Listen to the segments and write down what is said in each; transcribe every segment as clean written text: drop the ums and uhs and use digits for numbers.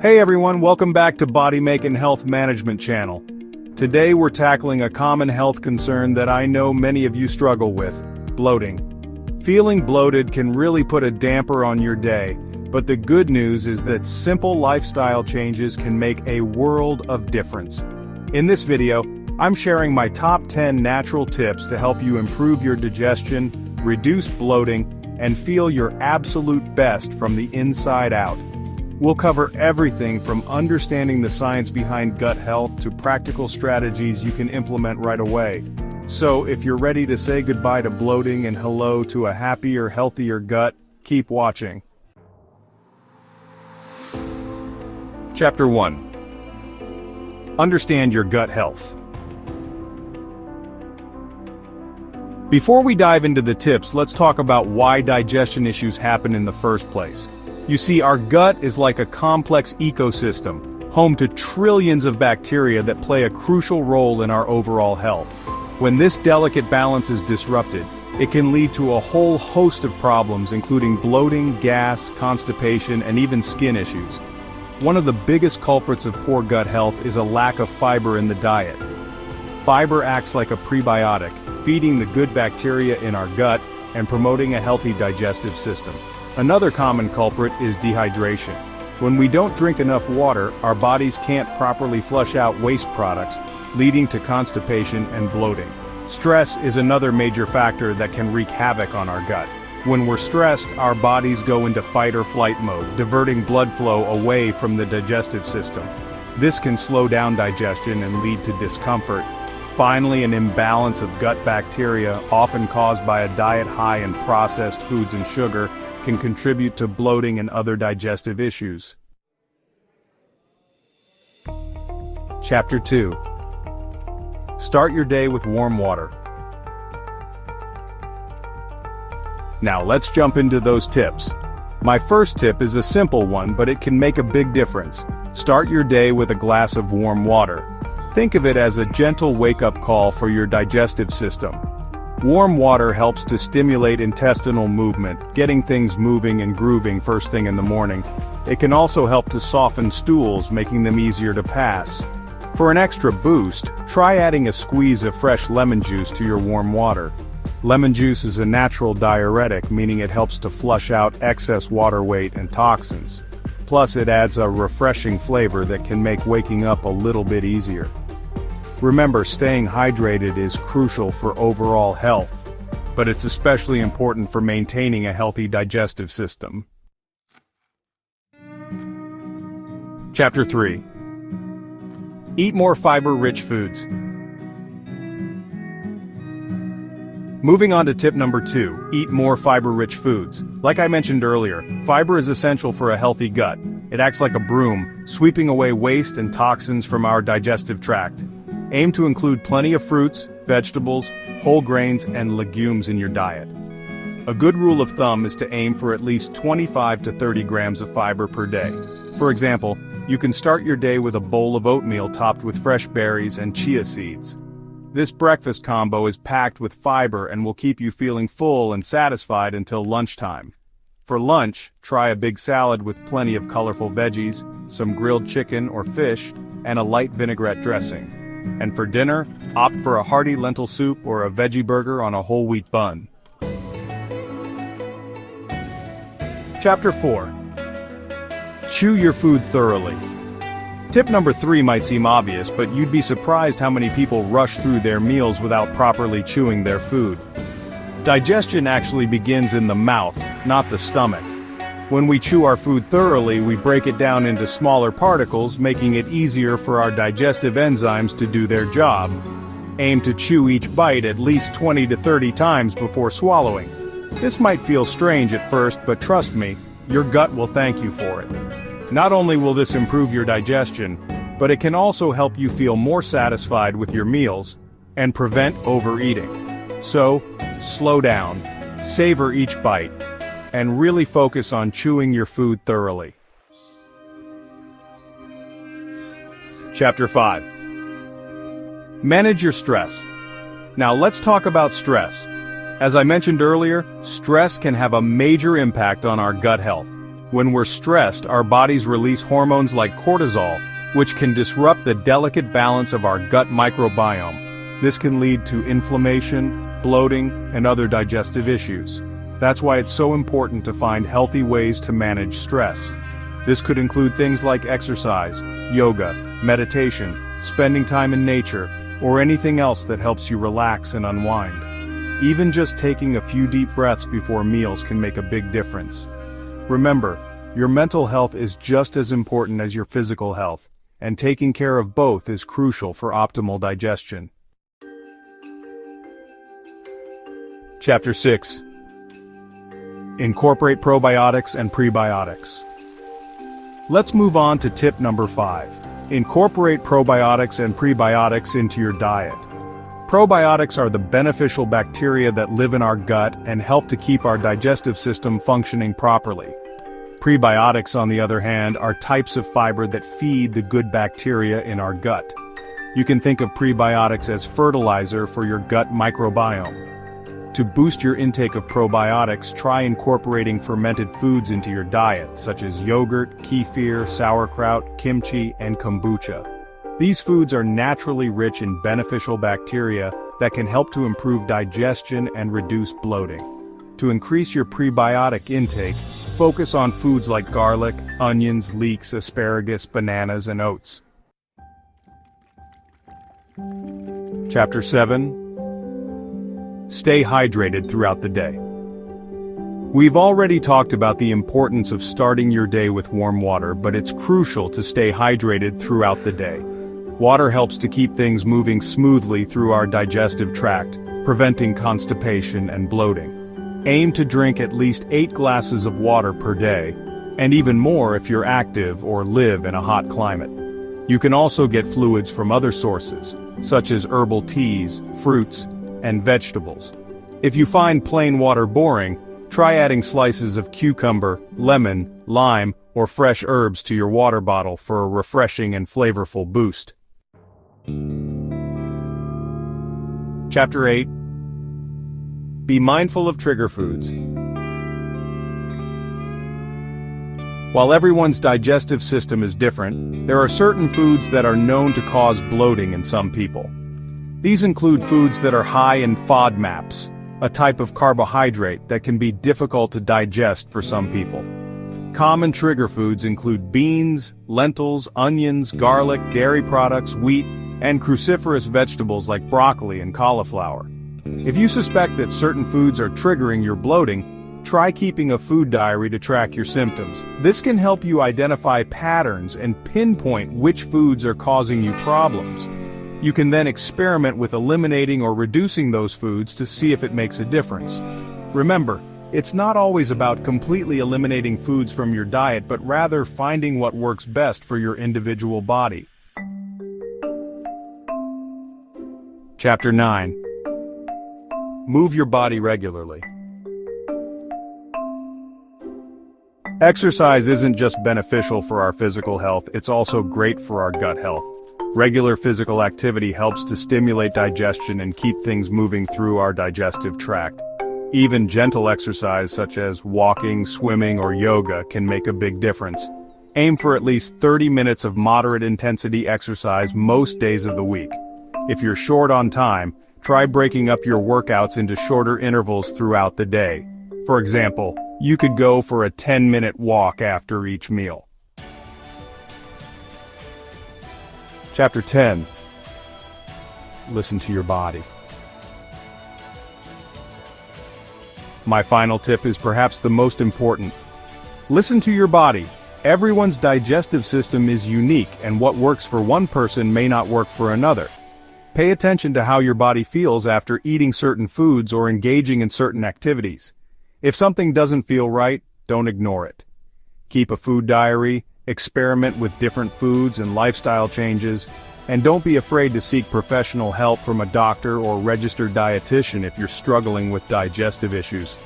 Hey everyone, welcome back to Body Make and Health Management channel. Today we're tackling a common health concern that I know many of you struggle with, bloating. Feeling bloated can really put a damper on your day, but the good news is that simple lifestyle changes can make a world of difference. In this video, I'm sharing my top 10 natural tips to help you improve your digestion, reduce bloating, and feel your absolute best from the inside out. We'll cover everything from understanding the science behind gut health to practical strategies you can implement right away. So if you're ready to say goodbye to bloating and hello to a happier, healthier gut, keep watching. Chapter 1. Understand your gut health. Before we dive into the tips, let's talk about why digestion issues happen in the first place. You see, our gut is like a complex ecosystem, home to trillions of bacteria that play a crucial role in our overall health. When this delicate balance is disrupted, it can lead to a whole host of problems including bloating, gas, constipation, and even skin issues. One of the biggest culprits of poor gut health is a lack of fiber in the diet. Fiber acts like a prebiotic, feeding the good bacteria in our gut and promoting a healthy digestive system. Another common culprit is dehydration. When we don't drink enough water, our bodies can't properly flush out waste products, leading to constipation and bloating. Stress is another major factor that can wreak havoc on our gut. When we're stressed, our bodies go into fight or flight mode, diverting blood flow away from the digestive system. This can slow down digestion and lead to discomfort. Finally, an imbalance of gut bacteria, often caused by a diet high in processed foods and sugar, can contribute to bloating and other digestive issues. Chapter 2. Start your day with warm water. Now let's jump into those tips. My first tip is a simple one, but it can make a big difference. Start your day with a glass of warm water. Think of it as a gentle wake-up call for your digestive system. Warm water helps to stimulate intestinal movement, getting things moving and grooving first thing in the morning. It can also help to soften stools, making them easier to pass. For an extra boost, try adding a squeeze of fresh lemon juice to your warm water. Lemon juice is a natural diuretic, meaning it helps to flush out excess water weight and toxins. Plus, it adds a refreshing flavor that can make waking up a little bit easier. Remember, staying hydrated is crucial for overall health, but it's especially important for maintaining a healthy digestive system. Chapter 3. Eat more fiber-rich foods. Moving on to tip number 2, eat more fiber-rich foods. Like I mentioned earlier, fiber is essential for a healthy gut. It acts like a broom, sweeping away waste and toxins from our digestive tract. Aim to include plenty of fruits, vegetables, whole grains, and legumes in your diet. A good rule of thumb is to aim for at least 25 to 30 grams of fiber per day. For example, you can start your day with a bowl of oatmeal topped with fresh berries and chia seeds. This breakfast combo is packed with fiber and will keep you feeling full and satisfied until lunchtime. For lunch, try a big salad with plenty of colorful veggies, some grilled chicken or fish, and a light vinaigrette dressing. And for dinner, opt for a hearty lentil soup or a veggie burger on a whole wheat bun. Chapter 4. Chew your food thoroughly. Tip number 3 might seem obvious, but you'd be surprised how many people rush through their meals without properly chewing their food. Digestion actually begins in the mouth, not the stomach. When we chew our food thoroughly, we break it down into smaller particles, making it easier for our digestive enzymes to do their job. Aim to chew each bite at least 20 to 30 times before swallowing. This might feel strange at first, but trust me, your gut will thank you for it. Not only will this improve your digestion, but it can also help you feel more satisfied with your meals and prevent overeating. So, slow down, savor each bite, and really focus on chewing your food thoroughly. Chapter 5. Manage your stress. Now let's talk about stress. As I mentioned earlier, stress can have a major impact on our gut health. When we're stressed, our bodies release hormones like cortisol, which can disrupt the delicate balance of our gut microbiome. This can lead to inflammation, bloating, and other digestive issues. That's why it's so important to find healthy ways to manage stress. This could include things like exercise, yoga, meditation, spending time in nature, or anything else that helps you relax and unwind. Even just taking a few deep breaths before meals can make a big difference. Remember, your mental health is just as important as your physical health, and taking care of both is crucial for optimal digestion. Chapter 6. Incorporate probiotics and prebiotics. Let's move on to tip number 5. Incorporate probiotics and prebiotics into your diet. Probiotics are the beneficial bacteria that live in our gut and help to keep our digestive system functioning properly. Prebiotics, on the other hand, are types of fiber that feed the good bacteria in our gut. You can think of prebiotics as fertilizer for your gut microbiome. To boost your intake of probiotics, try incorporating fermented foods into your diet, such as yogurt, kefir, sauerkraut, kimchi, and kombucha. These foods are naturally rich in beneficial bacteria that can help to improve digestion and reduce bloating. To increase your prebiotic intake, focus on foods like garlic, onions, leeks, asparagus, bananas, and oats. Chapter 7. Stay hydrated throughout the day. We've already talked about the importance of starting your day with warm water, but it's crucial to stay hydrated throughout the day. Water helps to keep things moving smoothly through our digestive tract, preventing constipation and bloating. Aim to drink at least 8 glasses of water per day, and even more if you're active or live in a hot climate. You can also get fluids from other sources, such as herbal teas, fruits, and vegetables. If you find plain water boring, try adding slices of cucumber, lemon, lime, or fresh herbs to your water bottle for a refreshing and flavorful boost. Chapter 8. Be mindful of trigger foods. While everyone's digestive system is different, there are certain foods that are known to cause bloating in some people. These include foods that are high in FODMAPs, a type of carbohydrate that can be difficult to digest for some people. Common trigger foods include beans, lentils, onions, garlic, dairy products, wheat, and cruciferous vegetables like broccoli and cauliflower. If you suspect that certain foods are triggering your bloating, try keeping a food diary to track your symptoms. This can help you identify patterns and pinpoint which foods are causing you problems. You can then experiment with eliminating or reducing those foods to see if it makes a difference. Remember, it's not always about completely eliminating foods from your diet, but rather finding what works best for your individual body. Chapter 9. Move your body regularly. Exercise isn't just beneficial for our physical health, it's also great for our gut health. Regular physical activity helps to stimulate digestion and keep things moving through our digestive tract. Even gentle exercise such as walking, swimming, or yoga can make a big difference. Aim for at least 30 minutes of moderate intensity exercise most days of the week. If you're short on time, try breaking up your workouts into shorter intervals throughout the day. For example, you could go for a 10-minute walk after each meal. Chapter 10. Listen to your body. My final tip is perhaps the most important. Listen to your body. Everyone's digestive system is unique, and what works for one person may not work for another. Pay attention to how your body feels after eating certain foods or engaging in certain activities. If something doesn't feel right, don't ignore it. Keep a food diary, experiment with different foods and lifestyle changes, and don't be afraid to seek professional help from a doctor or registered dietitian if you're struggling with digestive issues.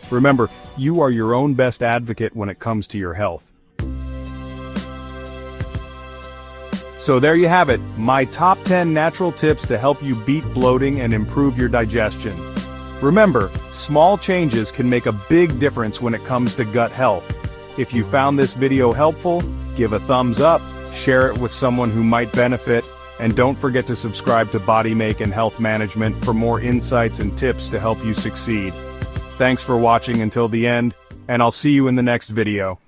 Remember, you are your own best advocate when it comes to your health. So there you have it, my top 10 natural tips to help you beat bloating and improve your digestion. Remember, small changes can make a big difference when it comes to gut health. If you found this video helpful, give a thumbs up, share it with someone who might benefit, and don't forget to subscribe to Body Make and Health Management for more insights and tips to help you succeed. Thanks for watching until the end, and I'll see you in the next video.